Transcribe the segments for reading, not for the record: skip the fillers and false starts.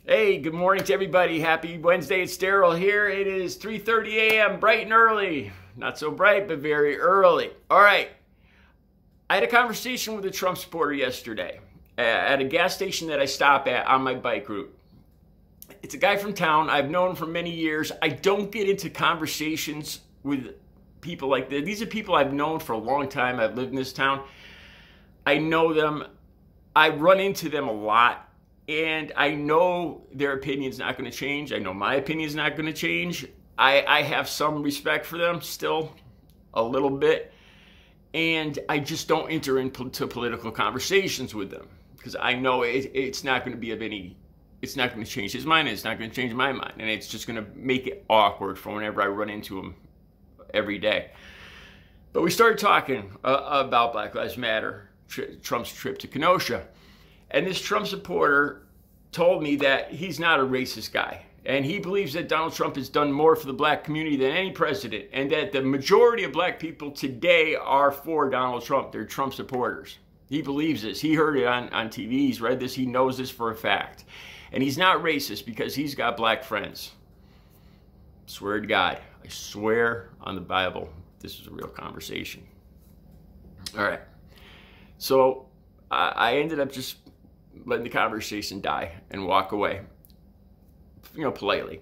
Hey, good morning to everybody. Happy Wednesday. It's Daryl here. It is 3:30 a.m. bright and early. Not so bright, but very early. All right. I had a conversation with a Trump supporter yesterday at a gas station that I stop at on my bike route. It's a guy from town. I've known him for many years. I don't get into conversations with people like this. These are people I've known for a long time. I've lived in this town. I know them. I run into them a lot. And I know their opinion's not going to change. I know my opinion's not going to change. I have some respect for them still, a little bit. And I just don't enter into political conversations with them because I know it's not going to be of any, it's not going to change his mind. It's not going to change my mind. And it's just going to make it awkward for whenever I run into him every day. But we started talking about Black Lives Matter, Trump's trip to Kenosha. And this Trump supporter told me that he's not a racist guy. And he believes that Donald Trump has done more for the black community than any president. And that the majority of black people today are for Donald Trump. They're Trump supporters. He believes this. He heard it on TV. He's read this. He knows this for a fact. And he's not racist because he's got black friends. Swear to God. I swear on the Bible. This is a real conversation. All right. So I ended up just letting the conversation die and walk away, politely.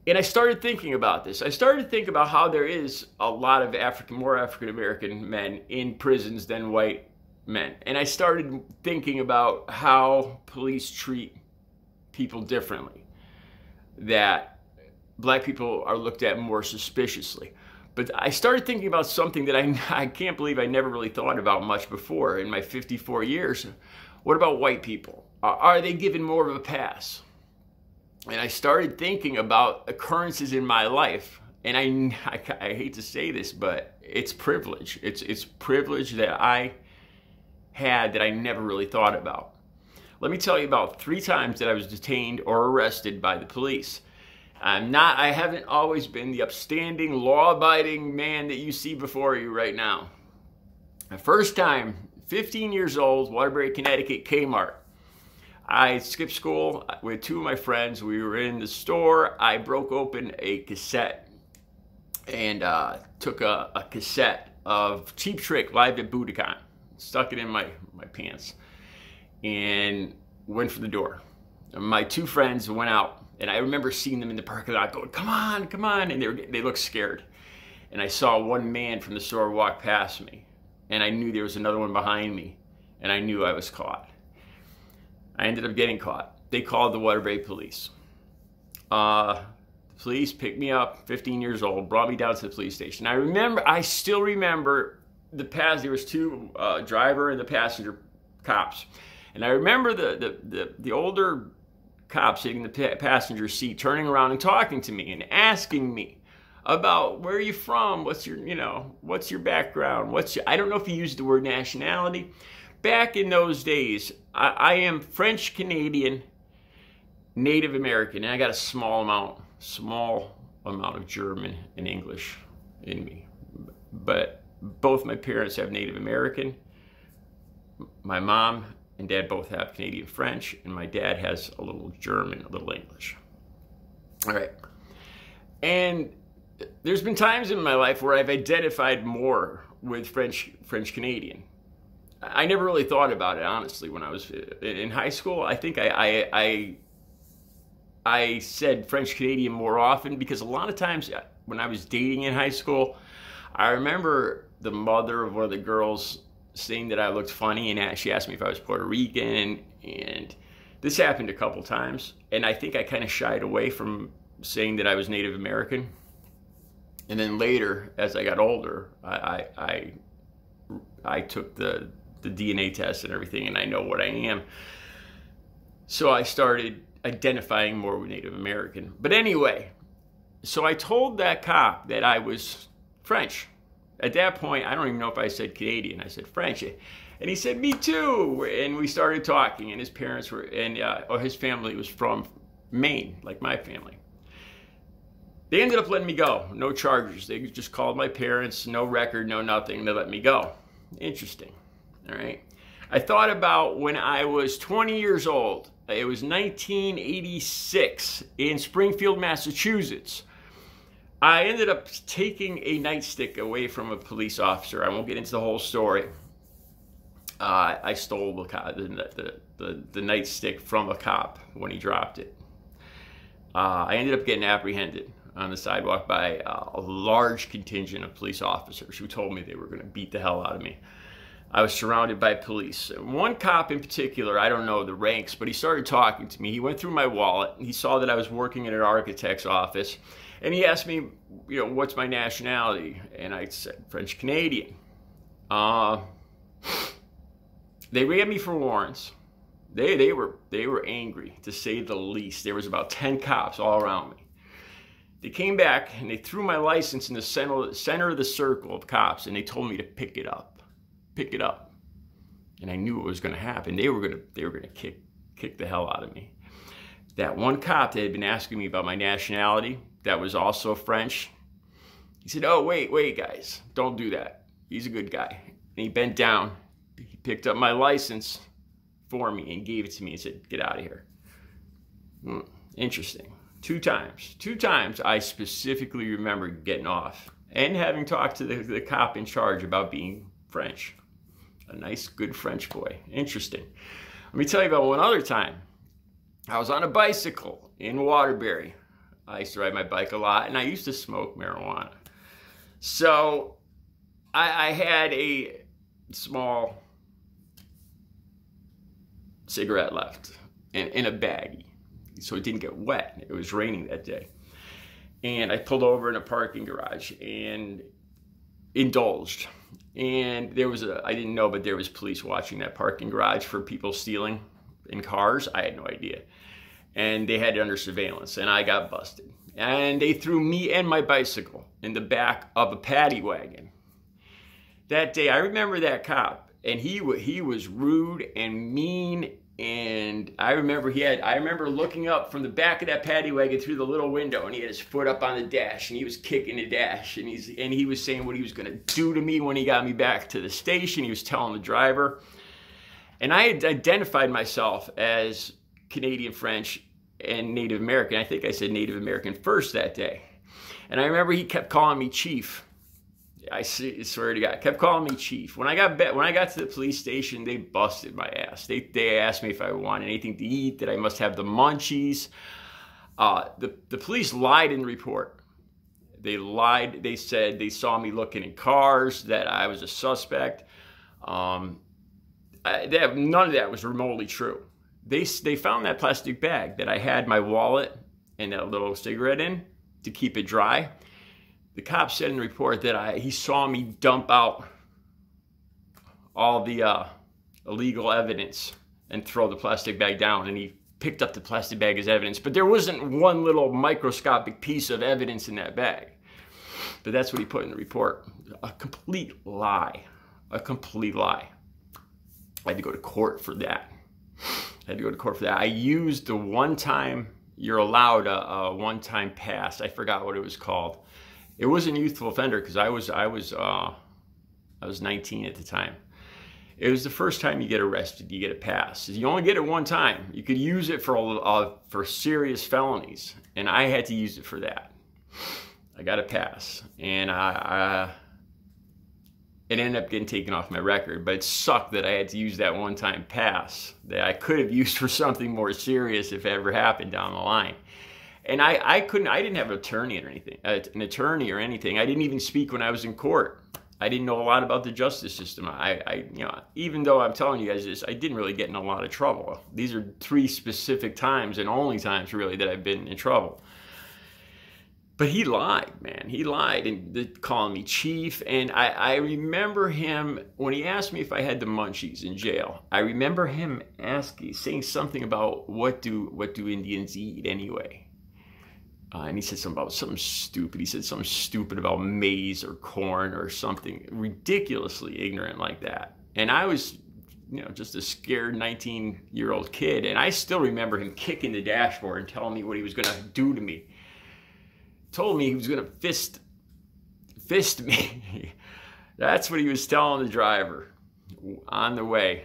And I started thinking about this. I started to think about how there is a lot of more African-American men in prisons than white men. And I started thinking about how police treat people differently, that black people are looked at more suspiciously. But I started thinking about something that I can't believe I never really thought about much before in my 54 years. What about white people? Are they given more of a pass? And I started thinking about occurrences in my life. And I hate to say this, but it's privilege. It's privilege that I had that I never really thought about. Let me tell you about 3 times that I was detained or arrested by the police. I haven't always been the upstanding, law-abiding man that you see before you right now. The first time, 15 years old, Waterbury, Connecticut, Kmart. I skipped school with 2 of my friends. We were in the store. I broke open a cassette and took a cassette of Cheap Trick live at Budokan, stuck it in my pants, and went for the door. My 2 friends went out, and I remember seeing them in the parking lot going, come on, come on, and they looked scared. And I saw one man from the store walk past me. And I knew there was another one behind me, and I knew I was caught. I ended up getting caught. They called the Waterbury police. The police picked me up, 15 years old, brought me down to the police station. I still remember there was 2 driver and the passenger cops. And I remember the older cop sitting in the passenger seat, turning around and talking to me and asking me about where are you from, what's your background, I don't know if he used the word nationality. Back in those days, I am French Canadian, Native American, and I got a small amount of German and English in me. But both my parents have Native American. My mom and dad both have Canadian French, and my dad has a little German, a little English. All right. And there's been times in my life where I've identified more with French Canadian. I never really thought about it, honestly, when I was in high school. I think I said French Canadian more often because a lot of times when I was dating in high school, I remember the mother of one of the girls saying that I looked funny, and she asked me if I was Puerto Rican, and this happened a couple times, and I think I kind of shied away from saying that I was Native American. And then later, as I got older, I took the DNA test and everything, and I know what I am. So I started identifying more with Native American. But anyway, so I told that cop that I was French. At that point, I don't even know if I said Canadian. I said French. And he said, me too. And we started talking, and his parents were, his family was from Maine, like my family. They ended up letting me go. No charges. They just called my parents, no record, no nothing. They let me go. Interesting. All right. I thought about when I was 20 years old. It was 1986 in Springfield, Massachusetts. I ended up taking a nightstick away from a police officer. I won't get into the whole story. I stole the nightstick from a cop when he dropped it. I ended up getting apprehended on the sidewalk by a large contingent of police officers who told me they were going to beat the hell out of me. I was surrounded by police. One cop in particular, I don't know the ranks, but he started talking to me. He went through my wallet. He saw that I was working in an architect's office. And he asked me, what's my nationality? And I said, French Canadian. They ran me for warrants. They were angry, to say the least. There was about 10 cops all around me. They came back and they threw my license in the center of the circle of cops, and they told me to pick it up. Pick it up. And I knew what was going to happen. They were going to kick the hell out of me. That one cop that had been asking me about my nationality, that was also French, he said, oh, wait, guys, don't do that. He's a good guy. And he bent down, he picked up my license for me and gave it to me and said, get out of here. Interesting. Two times I specifically remember getting off and having talked to the cop in charge about being French. A nice, good French boy. Interesting. Let me tell you about one other time. I was on a bicycle in Waterbury. I used to ride my bike a lot, and I used to smoke marijuana. So I had a small cigarette left in a baggie, so it didn't get wet. It was raining that day. And I pulled over in a parking garage and indulged. And there was I didn't know, but there was police watching that parking garage for people stealing in cars. I had no idea. And they had it under surveillance, and I got busted. And they threw me and my bicycle in the back of a paddy wagon. That day, I remember that cop, and he was rude and mean. And I remember looking up from the back of that paddy wagon through the little window, and he had his foot up on the dash, and he was kicking the dash, and he was saying what he was going to do to me when he got me back to the station. He was telling the driver. And I had identified myself as Canadian, French, and Native American. I think I said Native American first that day. And I remember he kept calling me Chief. I swear to God, kept calling me Chief. When I got to the police station, they busted my ass. They asked me if I wanted anything to eat, that I must have the munchies. The police lied in the report. They lied. They said they saw me looking in cars, that I was a suspect. None of that was remotely true. They found that plastic bag that I had my wallet and that little cigarette in to keep it dry. The cop said in the report that he saw me dump out all the illegal evidence and throw the plastic bag down, and he picked up the plastic bag as evidence. But there wasn't one little microscopic piece of evidence in that bag. But that's what he put in the report. A complete lie. A complete lie. I had to go to court for that. I used the one-time, you're allowed a one-time pass. I forgot what it was called. It wasn't youthful offender because I was 19 at the time. It was the first time you get arrested, you get a pass. You only get it one time. You could use it for serious felonies, and I had to use it for that. I got a pass, and it ended up getting taken off my record, but it sucked that I had to use that one-time pass that I could have used for something more serious if it ever happened down the line. And I didn't have an attorney or anything. I didn't even speak when I was in court. I didn't know a lot about the justice system. Even though I'm telling you guys this, I didn't really get in a lot of trouble. These are 3 specific times, and only times really, that I've been in trouble. But he lied, man. He lied, and calling me Chief. And I remember him, when he asked me if I had the munchies in jail, I remember him saying something about what do Indians eat anyway? And he said something stupid. He said something stupid about maize or corn or something ridiculously ignorant like that. And I was, just a scared 19-year-old kid. And I still remember him kicking the dashboard and telling me what he was going to do to me. Told me he was going to fist me. That's what he was telling the driver on the way.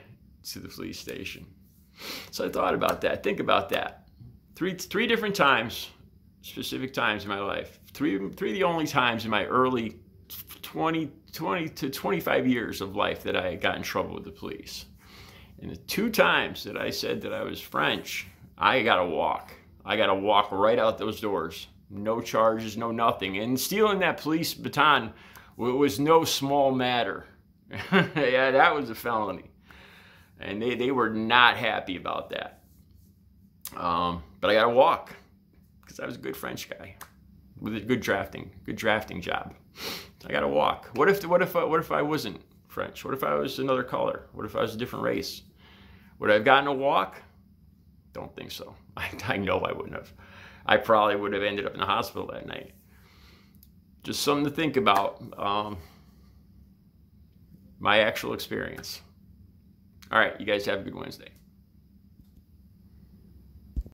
to the police station. So I thought about that. Think about that. Three different times, specific times in my life. Three of the only times in my early 20 to 25 years of life that I got in trouble with the police. And the 2 times that I said that I was French, I got to walk. I got to walk right out those doors. No charges, no nothing. And stealing that police baton was no small matter. Yeah, that was a felony. And they were not happy about that. But I got to walk because I was a good French guy with a good drafting job. I got to walk. What if I wasn't French? What if I was another color? What if I was a different race? Would I have gotten a walk? Don't think so. I know I wouldn't have. I probably would have ended up in the hospital that night. Just something to think about. My actual experience. All right, you guys have a good Wednesday.